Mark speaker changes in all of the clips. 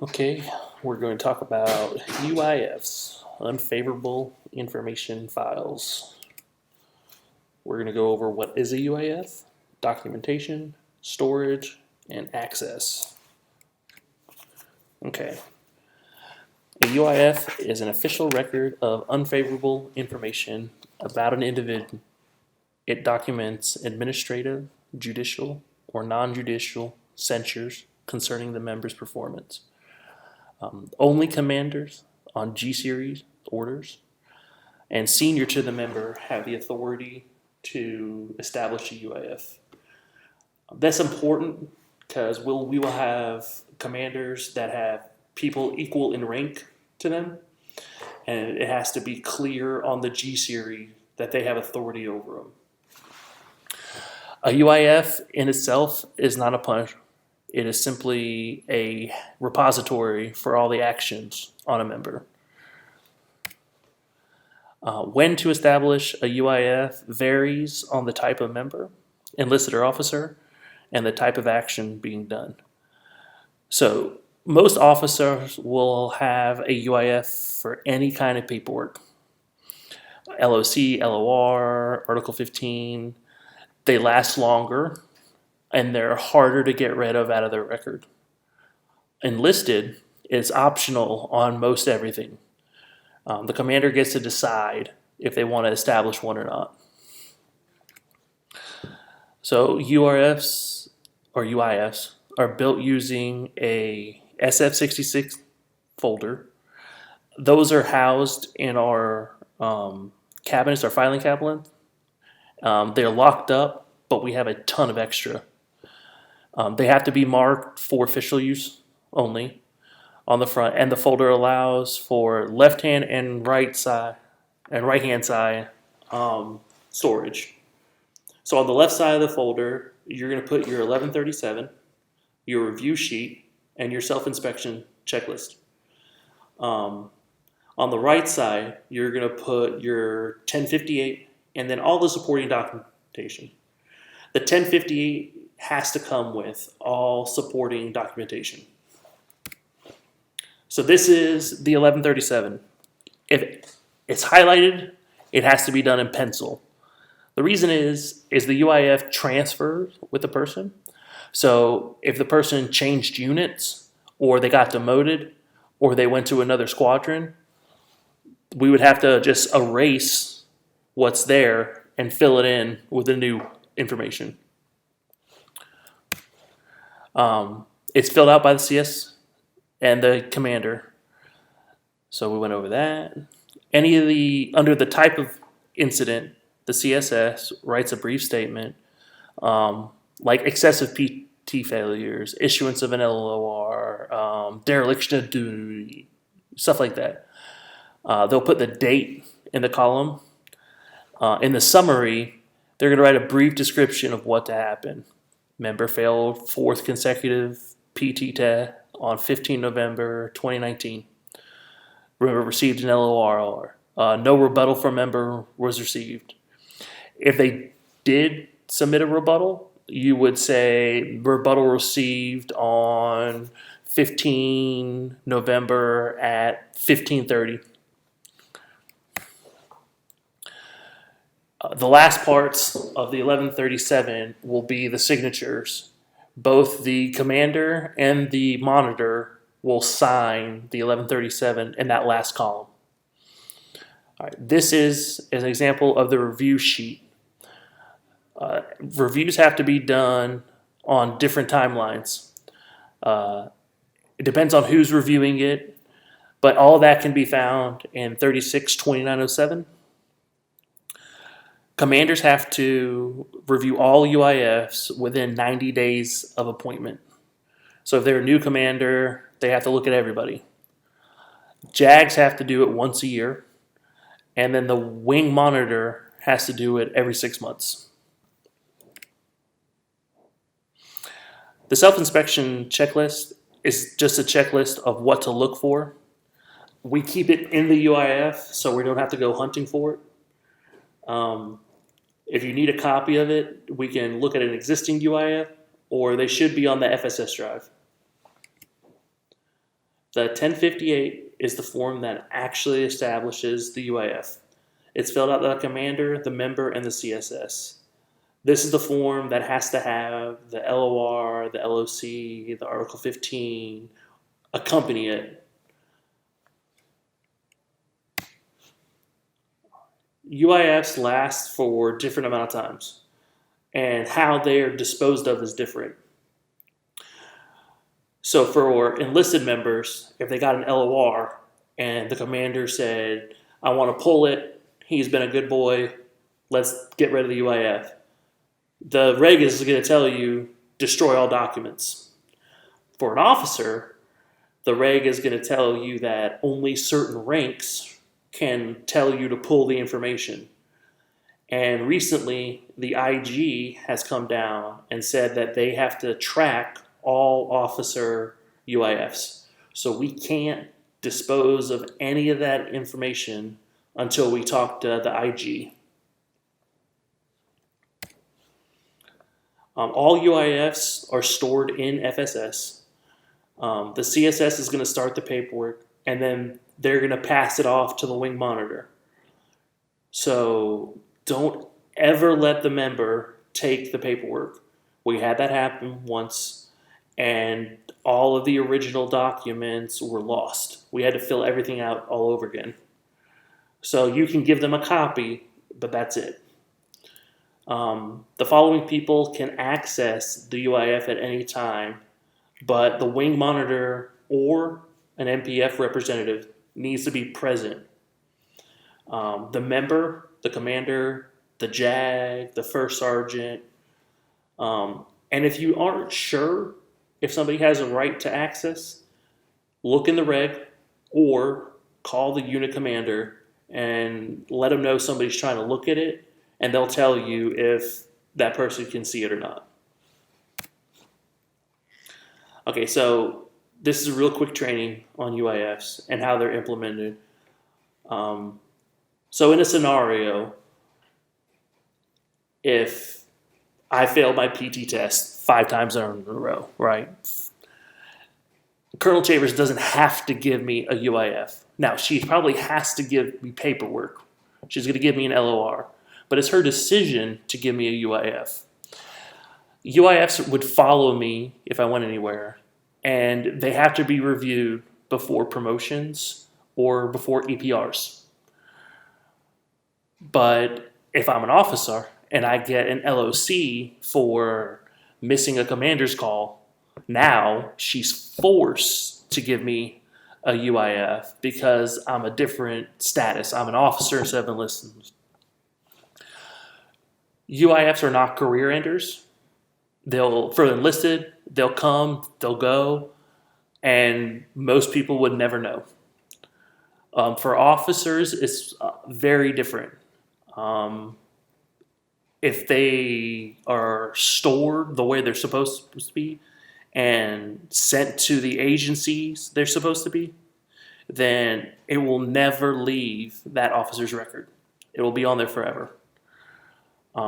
Speaker 1: Okay, we're going to talk about UIFs, unfavorable information files. We're going to go over what is a UIF, documentation, storage, and access. Okay. A UIF is an official record of unfavorable information about an individual. It documents administrative, judicial, or non-judicial censures concerning the member's performance. Only commanders on G series orders and senior to the member have the authority to establish a UIF. That's important because we will have commanders that have people equal in rank to them, and it has to be clear on the G series that they have authority over them. A UIF in itself is not a punishment. It is simply a repository for all the actions on a member. When to establish a UIF varies on the type of member, enlisted or officer, and the type of action being done. So most officers will have a UIF for any kind of paperwork. LOC, LOR, Article 15, they last longer and they're harder to get rid of out of their record. Enlisted is optional on most everything. The commander gets to decide if they want to establish one or not. So URFs or UIFs are built using a SF66 folder. Those are housed in our cabinets, our filing cabinet. They're locked up, but we have a ton of extra. They have to be marked for official use only on the front, and the folder allows for left hand and right hand side storage. So on the left side of the folder, you're going to put your 1137, your review sheet, and your self-inspection checklist. On the right side, you're going to put your 1058 and then all the supporting documentation. The 1058 has to come with all supporting documentation. So this is the 1137. If it's highlighted, it has to be done in pencil. The reason is the UIF transfers with the person. So if the person changed units, or they got demoted, or they went to another squadron, we would have to just erase what's there and fill it in with the new information. It's filled out by the CS and the commander. So we went over that. Under the type of incident, the CSS writes a brief statement, like excessive PT failures, issuance of an LOR, dereliction of duty, stuff like that. They'll put the date in the column. In the summary, they're going to write a brief description of what to happen. Member failed fourth consecutive PT test on 15 November 2019. Member received an LOR. No rebuttal from member was received. If they did submit a rebuttal, you would say rebuttal received on 15 November at 15:30. The last parts of the 1137 will be the signatures. Both the commander and the monitor will sign the 1137 in that last column. All right, this is an example of the review sheet. Reviews have to be done on different timelines. It depends on who's reviewing it, but all that can be found in 362907. Commanders have to review all UIFs within 90 days of appointment. So if they're a new commander, they have to look at everybody. JAGs have to do it once a year, and then the wing monitor has to do it every 6 months. The self-inspection checklist is just a checklist of what to look for. We keep it in the UIF so we don't have to go hunting for it. If you need a copy of it, we can look at an existing UIF, or they should be on the FSS drive. The 1058 is the form that actually establishes the UIF. It's filled out by the commander, the member, and the CSS. This is the form that has to have the LOR, the LOC, the Article 15 accompany it. UIFs last for different amount of times, and how they are disposed of is different. So for enlisted members, if they got an LOR and the commander said, I want to pull it, he's been a good boy, let's get rid of the UIF. The reg is going to tell you, destroy all documents. For an officer, the reg is going to tell you that only certain ranks can tell you to pull the information. And recently, the IG has come down and said that they have to track all officer UIFs. So we can't dispose of any of that information until we talk to the IG. All UIFs are stored in FSS. The CSS is going to start the paperwork, and then they're going to pass it off to the wing monitor. So don't ever let the member take the paperwork. We had that happen once, and all of the original documents were lost. We had to fill everything out all over again. So you can give them a copy, but that's it. The following people can access the UIF at any time, but the wing monitor or an MPF representative needs to be present. The member, the commander, the JAG, the first sergeant, and if you aren't sure if somebody has a right to access, look in the reg or call the unit commander and let them know somebody's trying to look at it, and they'll tell you if that person can see it or not. Okay, so this is a real quick training on UIFs and how they're implemented. So in a scenario, if I failed my PT test 5 times in a row, right? Colonel Chambers doesn't have to give me a UIF. Now, she probably has to give me paperwork. She's going to give me an LOR. But it's her decision to give me a UIF. UIFs would follow me if I went anywhere, and they have to be reviewed before promotions or before EPRs. But if I'm an officer and I get an LOC for missing a commander's call, now she's forced to give me a UIF because I'm a different status. I'm an officer instead of enlisted. UIFs are not career enders. For enlisted, they'll come, they'll go, and most people would never know. For officers, it's very different. If they are stored the way they're supposed to be and sent to the agencies they're supposed to be, then it will never leave that officer's record. It will be on there forever.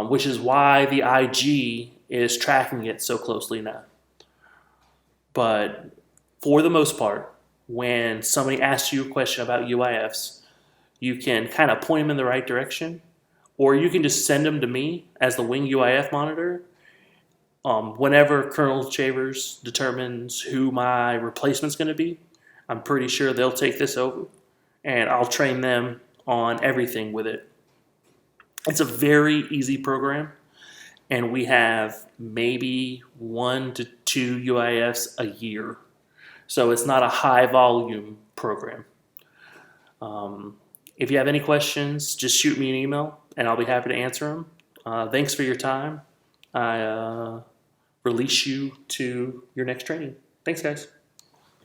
Speaker 1: Which is why the IG is tracking it so closely now. But for the most part, when somebody asks you a question about UIFs, you can kind of point them in the right direction, or you can just send them to me as the wing UIF monitor. Whenever Colonel Chambers determines who my replacement's going to be, I'm pretty sure they'll take this over, and I'll train them on everything with it. It's a very easy program, and we have maybe 1 to 2 UIFs a year. So it's not a high volume program. If you have any questions, just shoot me an email, and I'll be happy to answer them. Thanks for your time. I release you to your next training. Thanks, guys.